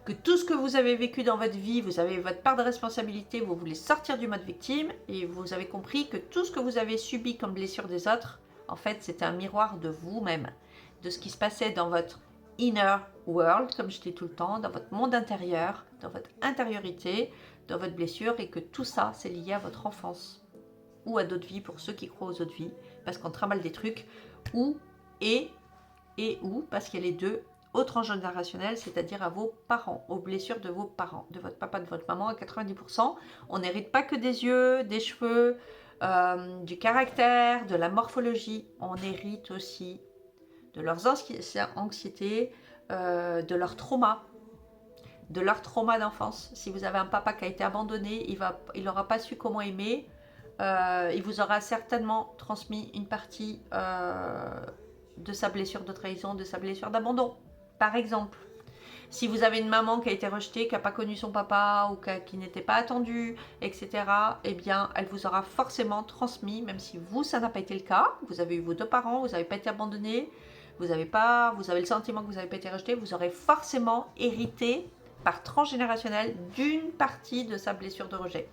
Que tout ce que vous avez vécu dans votre vie, vous avez votre part de responsabilité, vous voulez sortir du mode victime, et vous avez compris que tout ce que vous avez subi comme blessure des autres, en fait, c'était un miroir de vous-même, de ce qui se passait dans votre inner world, comme je dis tout le temps, dans votre monde intérieur, dans votre intériorité, dans votre blessure, et que tout ça, c'est lié à votre enfance ou à d'autres vies, pour ceux qui croient aux autres vies, parce qu'on trimballe des trucs, ou, et ou, parce qu'il y a les deux, au transgénérationnel, c'est-à-dire à vos parents, aux blessures de vos parents, de votre papa, de votre maman, à 90%. On n'hérite pas que des yeux, des cheveux, du caractère, de la morphologie, on hérite aussi de leurs anxiétés, de leurs traumas, d'enfance. Si vous avez un papa qui a été abandonné, il n'aura pas su comment aimer, il vous aura certainement transmis une partie de sa blessure de trahison, de sa blessure d'abandon, par exemple. Si vous avez une maman qui a été rejetée, qui n'a pas connu son papa ou qui n'était pas attendue, etc., eh bien, elle vous aura forcément transmis, même si vous, ça n'a pas été le cas, vous avez eu vos deux parents, vous n'avez pas été abandonné, vous avez le sentiment que vous n'avez pas été rejeté, vous aurez forcément hérité par transgénérationnel d'une partie de sa blessure de rejet.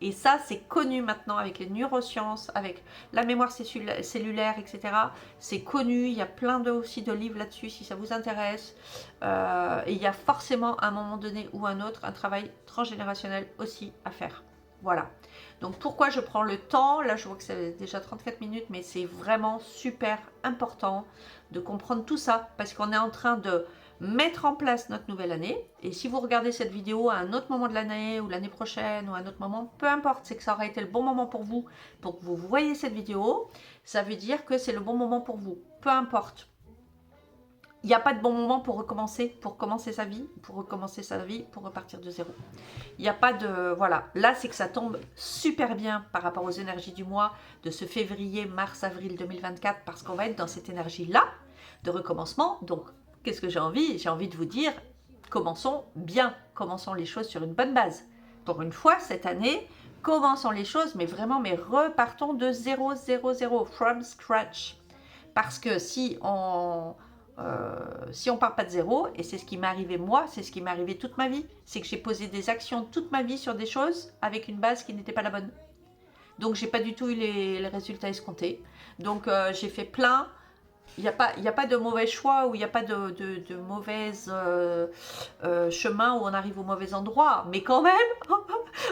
Et ça, c'est connu maintenant avec les neurosciences, avec la mémoire cellulaire, etc. C'est connu, il y a plein aussi de livres là-dessus si ça vous intéresse. Et il y a forcément à un moment donné ou un autre un travail transgénérationnel aussi à faire. Voilà. Donc pourquoi je prends le temps, là je vois que c'est déjà 34 minutes, mais c'est vraiment super important de comprendre tout ça, parce qu'on est en train de mettre en place notre nouvelle année. Et si vous regardez cette vidéo à un autre moment de l'année, ou l'année prochaine, ou à un autre moment, peu importe, c'est que ça aura été le bon moment pour vous, pour que vous voyez cette vidéo, ça veut dire que c'est le bon moment pour vous, peu importe. Il n'y a pas de bon moment pour recommencer, pour commencer sa vie, pour recommencer sa vie, pour repartir de zéro. Il n'y a pas de... Voilà, là c'est que ça tombe super bien par rapport aux énergies du mois de ce février, mars, avril 2024, parce qu'on va être dans cette énergie-là de recommencement. Donc, qu'est-ce que j'ai envie? J'ai envie de vous dire, commençons bien, commençons les choses sur une bonne base. Pour une fois, cette année, commençons les choses, mais vraiment, mais repartons de 0, 0, 0, from scratch. Parce que si on part pas de zéro, et c'est ce qui m'est arrivé moi, c'est ce qui m'est arrivé toute ma vie, c'est que j'ai posé des actions toute ma vie sur des choses avec une base qui n'était pas la bonne. Donc j'ai pas du tout eu les résultats escomptés. Donc j'ai fait plein. Il n'y a pas de mauvais choix, ou il n'y a pas de mauvais chemin où on arrive au mauvais endroit. Mais quand même,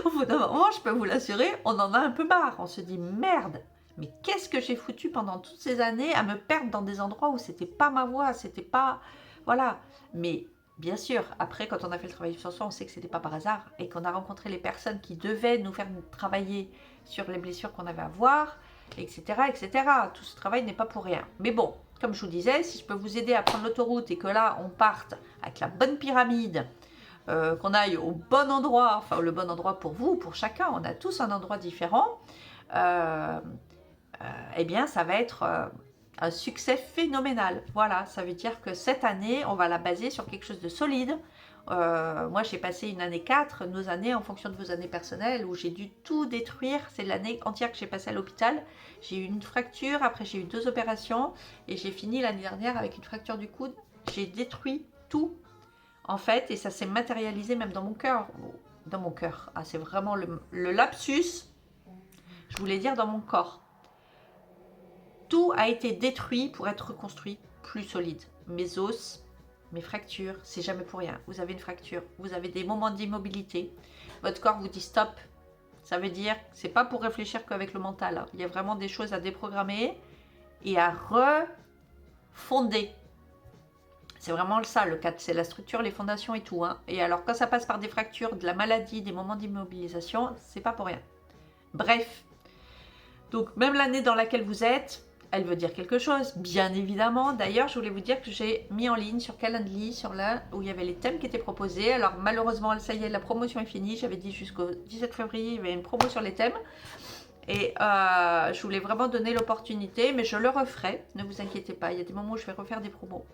au bout d'un moment, je peux vous l'assurer, on en a un peu marre. On se dit merde. Mais qu'est-ce que j'ai foutu pendant toutes ces années à me perdre dans des endroits où c'était pas ma voie, c'était pas... Voilà. Mais bien sûr, après, quand on a fait le travail sur soi, on sait que c'était pas par hasard et qu'on a rencontré les personnes qui devaient nous faire travailler sur les blessures qu'on avait à voir, etc., etc. Tout ce travail n'est pas pour rien. Mais bon, comme je vous disais, si je peux vous aider à prendre l'autoroute et que là, on parte avec la bonne pyramide, qu'on aille au bon endroit, enfin le bon endroit pour vous, pour chacun, on a tous un endroit différent, eh bien ça va être un succès phénoménal. Voilà, ça veut dire que cette année, on va la baser sur quelque chose de solide. Moi, j'ai passé une année 4, nos années en fonction de vos années personnelles, où j'ai dû tout détruire. C'est l'année entière que j'ai passée à l'hôpital. J'ai eu une fracture, après j'ai eu 2 opérations, et j'ai fini l'année dernière avec une fracture du coude. J'ai détruit tout, en fait, et ça s'est matérialisé même dans mon cœur. Dans mon cœur. Ah, c'est vraiment le lapsus. Je voulais dire dans mon corps. Tout a été détruit pour être reconstruit plus solide. Mes os, mes fractures, c'est jamais pour rien. Vous avez une fracture, vous avez des moments d'immobilité. Votre corps vous dit stop. Ça veut dire que c'est pas pour réfléchir qu'avec le mental. Hein. Il y a vraiment des choses à déprogrammer et à refonder. C'est vraiment ça le cadre, c'est la structure, les fondations et tout. Hein. Et alors quand ça passe par des fractures, de la maladie, des moments d'immobilisation, c'est pas pour rien. Bref, donc même l'année dans laquelle vous êtes, elle veut dire quelque chose, bien évidemment. D'ailleurs, je voulais vous dire que j'ai mis en ligne sur Calendly, sur là où il y avait les thèmes qui étaient proposés. Alors malheureusement, ça y est, la promotion est finie. J'avais dit jusqu'au 17 février, il y avait une promo sur les thèmes. Et je voulais vraiment donner l'opportunité, mais je le referai, ne vous inquiétez pas. Il y a des moments où je vais refaire des promos.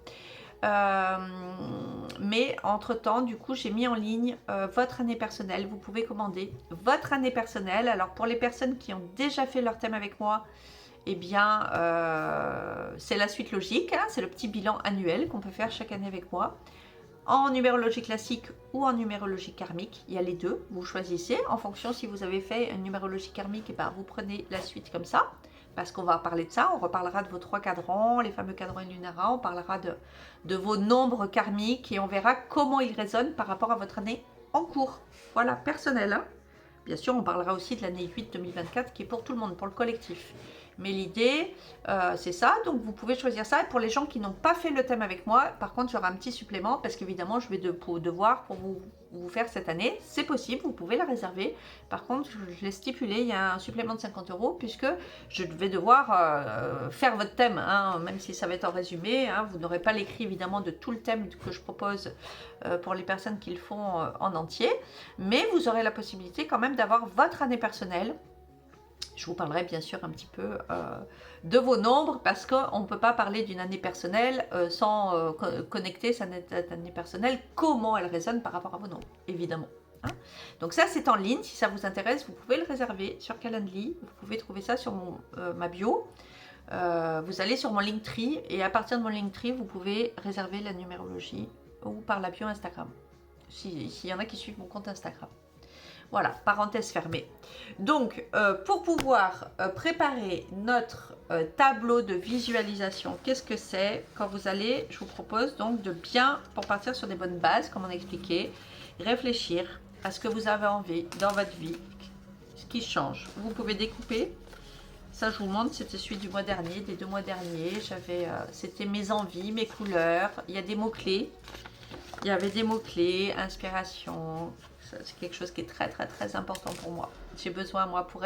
Mais entre-temps, du coup, j'ai mis en ligne votre année personnelle. Vous pouvez commander votre année personnelle. Alors, pour les personnes qui ont déjà fait leur thème avec moi, eh bien, c'est la suite logique. Hein, c'est le petit bilan annuel qu'on peut faire chaque année avec moi. En numérologie classique ou en numérologie karmique, il y a les deux. Vous choisissez en fonction si vous avez fait une numérologie karmique, et ben vous prenez la suite comme ça. Parce qu'on va parler de ça, on reparlera de vos 3 cadrans, les fameux cadrans Lunara, on parlera de vos nombres karmiques et on verra comment ils résonnent par rapport à votre année en cours. Voilà, personnel. Hein. Bien sûr, on parlera aussi de l'année 8 2024 qui est pour tout le monde, pour le collectif. Mais l'idée, c'est ça. Donc, vous pouvez choisir ça. Et pour les gens qui n'ont pas fait le thème avec moi, par contre, il y aura un petit supplément parce qu'évidemment, je vais devoir pour vous faire cette année. C'est possible, vous pouvez la réserver. Par contre, je l'ai stipulé, il y a un supplément de 50 € puisque je vais devoir faire votre thème, hein, même si ça va être en résumé. Hein, vous n'aurez pas l'écrit, évidemment, de tout le thème que je propose pour les personnes qui le font en entier. Mais vous aurez la possibilité quand même d'avoir votre année personnelle. Je vous parlerai bien sûr un petit peu de vos nombres parce qu'on ne peut pas parler d'une année personnelle sans connecter cette année personnelle, comment elle résonne par rapport à vos nombres, évidemment. Hein. Donc ça c'est en ligne, si ça vous intéresse, vous pouvez le réserver sur Calendly, vous pouvez trouver ça sur ma bio. Vous allez sur mon Linktree et à partir de mon Linktree, vous pouvez réserver la numérologie ou par la bio Instagram, s'il y en a qui suivent mon compte Instagram. Voilà, parenthèse fermée. Donc, pour pouvoir préparer notre tableau de visualisation, qu'est-ce que c'est? Quand vous allez, je vous propose donc de bien, pour partir sur des bonnes bases, comme on a expliqué, réfléchir à ce que vous avez envie dans votre vie, qui change. Vous pouvez découper. Ça, je vous montre, c'était celui du mois dernier, des 2 mois derniers. C'était mes envies, mes couleurs. Il y a des mots-clés. Il y avait des mots-clés, inspiration. C'est quelque chose qui est très, très, très important pour moi. J'ai besoin, moi, pour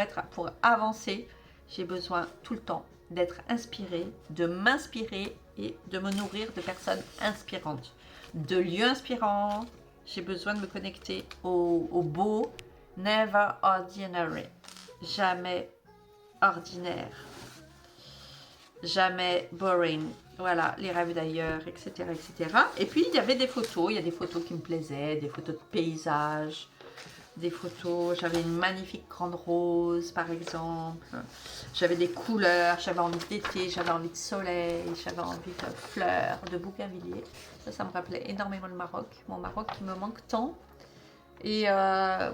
avancer, j'ai besoin tout le temps d'être inspirée, de m'inspirer et de me nourrir de personnes inspirantes, de lieux inspirants. J'ai besoin de me connecter au beau, never ordinary, jamais ordinaire, jamais boring. Voilà, les rêves d'ailleurs, etc., etc. Et puis, il y avait des photos. Il y a des photos qui me plaisaient, des photos de paysages, des photos. J'avais une magnifique grande rose, par exemple. J'avais des couleurs, j'avais envie d'été, j'avais envie de soleil, j'avais envie de fleurs, de bougainvilliers. Ça me rappelait énormément le Maroc. Mon Maroc qui me manque tant. Et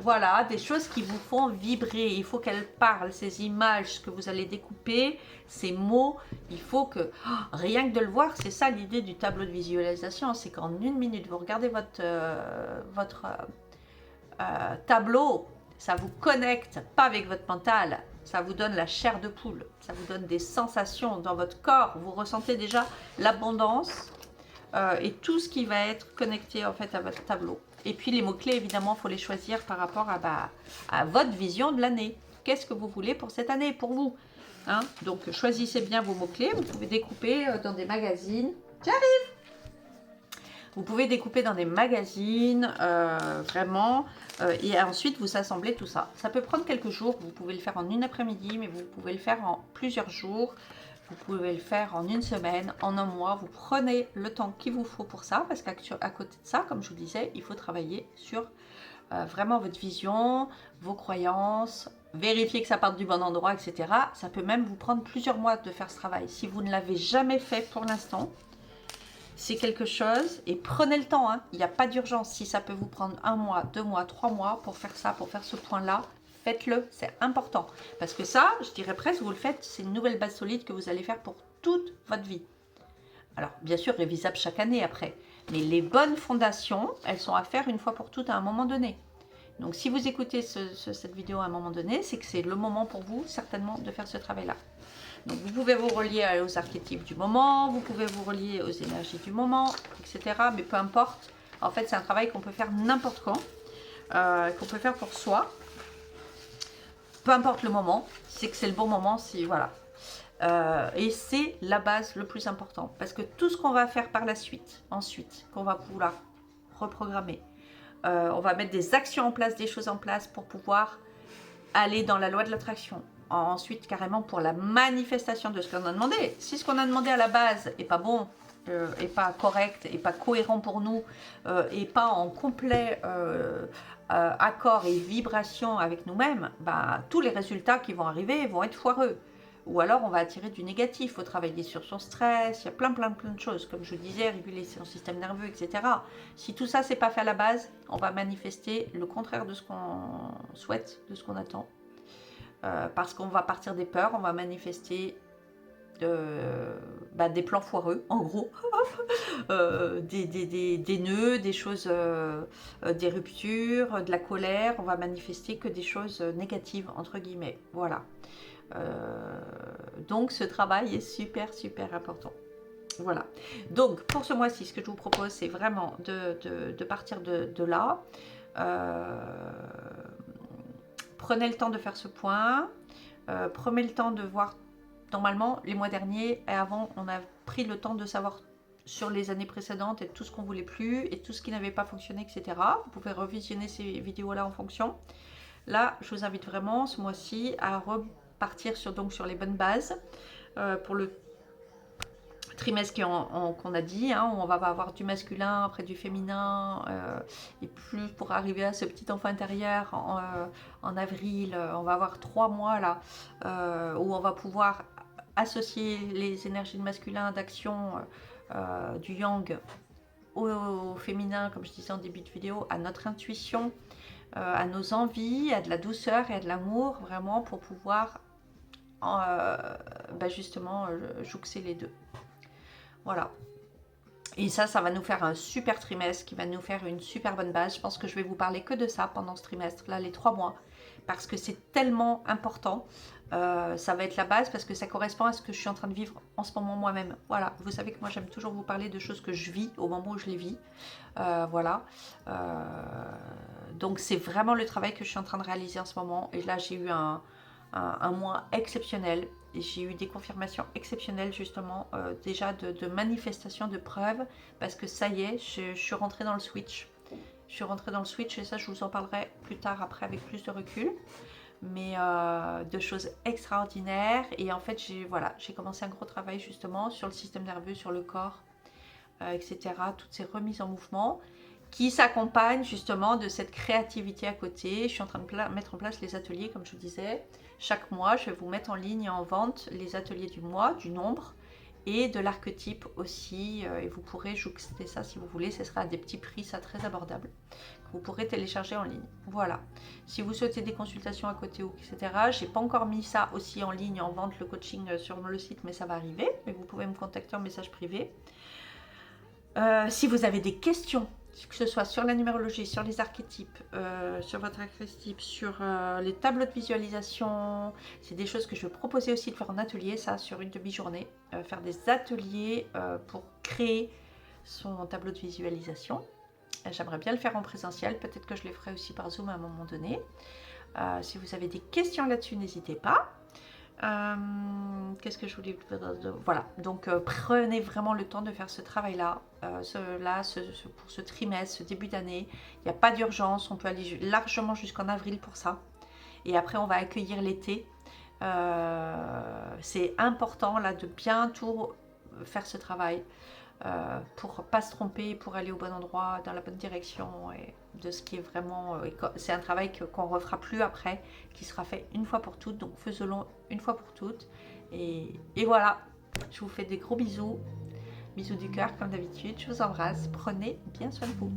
voilà, des choses qui vous font vibrer. Il faut qu'elles parlent, ces images que vous allez découper, ces mots. Il faut que, rien que de le voir, c'est ça l'idée du tableau de visualisation. C'est qu'en 1 minute, vous regardez votre tableau, ça vous connecte, pas avec votre mental. Ça vous donne la chair de poule. Ça vous donne des sensations dans votre corps. Vous ressentez déjà l'abondance et tout ce qui va être connecté en fait à votre tableau. Et puis les mots-clés, évidemment, il faut les choisir par rapport à votre vision de l'année. Qu'est-ce que vous voulez pour cette année, pour vous, hein? Donc, choisissez bien vos mots-clés. Vous pouvez découper dans des magazines. J'arrive! Vous pouvez découper dans des magazines, vraiment. Et ensuite, vous assemblez tout ça. Ça peut prendre quelques jours. Vous pouvez le faire en une après-midi, mais vous pouvez le faire en plusieurs jours. Vous pouvez le faire en 1 semaine, en 1 mois. Vous prenez le temps qu'il vous faut pour ça. Parce qu'à côté de ça, comme je vous disais, il faut travailler sur vraiment votre vision, vos croyances, vérifier que ça parte du bon endroit, etc. Ça peut même vous prendre plusieurs mois de faire ce travail. Si vous ne l'avez jamais fait pour l'instant, c'est quelque chose. Et prenez le temps, hein. Il n'y a pas d'urgence. Si ça peut vous prendre 1 mois, 2 mois, 3 mois pour faire ça, pour faire ce point-là, faites-le, c'est important. Parce que ça, je dirais presque, vous le faites, c'est une nouvelle base solide que vous allez faire pour toute votre vie. Alors, bien sûr, révisable chaque année après. Mais les bonnes fondations, elles sont à faire une fois pour toutes à un moment donné. Donc, si vous écoutez cette vidéo à un moment donné, c'est que c'est le moment pour vous, certainement, de faire ce travail-là. Donc, vous pouvez vous relier aux archétypes du moment, vous pouvez vous relier aux énergies du moment, etc. Mais peu importe. En fait, c'est un travail qu'on peut faire n'importe quand, qu'on peut faire pour soi. Peu importe le moment, c'est que c'est le bon moment, si voilà. Et c'est la base le plus important. Parce que tout ce qu'on va faire par la suite, ensuite, qu'on va vouloir reprogrammer, on va mettre des actions en place, des choses en place pour pouvoir aller dans la loi de l'attraction. Ensuite, carrément pour la manifestation de ce qu'on a demandé. Si ce qu'on a demandé à la base n'est pas bon, et pas correct, et pas cohérent pour nous, et pas en complet accord et vibration avec nous-mêmes, bah, tous les résultats qui vont arriver vont être foireux. Ou alors on va attirer du négatif, il faut travailler sur son stress, il y a plein de choses, comme je disais, réguler son système nerveux, etc. Si tout ça c'est pas fait à la base, on va manifester le contraire de ce qu'on souhaite, de ce qu'on attend. Parce qu'on va partir des peurs, on va manifester des plans foireux, en gros, des nœuds, des choses, des ruptures, de la colère, on va manifester que des choses négatives, entre guillemets, voilà. Donc ce travail est super important. Voilà, donc pour ce mois-ci, ce que je vous propose, c'est vraiment de partir de là. Prenez le temps de faire ce point, prenez le temps de voir. Normalement, les mois derniers et avant, on a pris le temps de savoir sur les années précédentes et tout ce qu'on ne voulait plus et tout ce qui n'avait pas fonctionné, etc. Vous pouvez revisionner ces vidéos-là en fonction. Là, je vous invite vraiment ce mois-ci à repartir sur les bonnes bases pour le trimestre qu'on a dit, hein, où on va avoir du masculin, après du féminin, et plus pour arriver à ce petit enfant intérieur en avril. On va avoir 3 mois là, où on va pouvoir associer les énergies de masculin, d'action, du yang au féminin, comme je disais en début de vidéo, à notre intuition, à nos envies, à de la douceur et à de l'amour, vraiment pour pouvoir justement jouxer les deux. Voilà. Et ça va nous faire un super trimestre qui va nous faire une super bonne base. Je pense que je vais vous parler que de ça pendant ce trimestre, là, les 3 mois. parce que c'est tellement important. Ça va être la base parce que ça correspond à ce que je suis en train de vivre en ce moment moi-même. Voilà, vous savez que moi j'aime toujours vous parler de choses que je vis au moment où je les vis. Voilà. Donc c'est vraiment le travail que je suis en train de réaliser en ce moment. Et là j'ai eu un mois exceptionnel. J'ai eu des confirmations exceptionnelles justement, déjà de manifestations, de preuves, parce que ça y est, je suis rentrée dans le switch. Je suis rentrée dans le switch et ça je vous en parlerai plus tard après avec plus de recul. Mais de choses extraordinaires. Et en fait j'ai commencé un gros travail justement sur le système nerveux, sur le corps, etc. Toutes ces remises en mouvement qui s'accompagnent justement de cette créativité à côté. Je suis en train de mettre en place les ateliers, comme je vous disais. Chaque mois, je vais vous mettre en ligne et en vente les ateliers du mois, du nombre et de l'archétype aussi. Et vous pourrez jouxter ça si vous voulez. Ce sera à des petits prix, ça très abordable. Vous pourrez télécharger en ligne. Voilà. Si vous souhaitez des consultations à côté, etc. J'ai pas encore mis ça aussi en ligne, en vente, le coaching sur le site, mais ça va arriver. Mais vous pouvez me contacter en message privé. Si vous avez des questions, que ce soit sur la numérologie, sur les archétypes, sur votre archétype, sur les tableaux de visualisation, c'est des choses que je vais proposer aussi de faire en atelier, ça, sur une demi-journée. Faire des ateliers pour créer son tableau de visualisation. J'aimerais bien le faire en présentiel, peut-être que je les ferai aussi par Zoom à un moment donné. Si vous avez des questions là-dessus, n'hésitez pas. Qu'est-ce que je voulais vous dire? Voilà, donc prenez vraiment le temps de faire ce travail-là, pour ce trimestre, ce début d'année. Il n'y a pas d'urgence, on peut aller largement jusqu'en avril pour ça. Et après, on va accueillir l'été. C'est important là de bien tout faire ce travail pour pas se tromper, pour aller au bon endroit, dans la bonne direction, et de ce qui est vraiment... c'est un travail qu'on ne refera plus après, qui sera fait une fois pour toutes, donc faisons-le une fois pour toutes. Et voilà, je vous fais des gros bisous, bisous du cœur comme d'habitude, je vous embrasse, prenez bien soin de vous.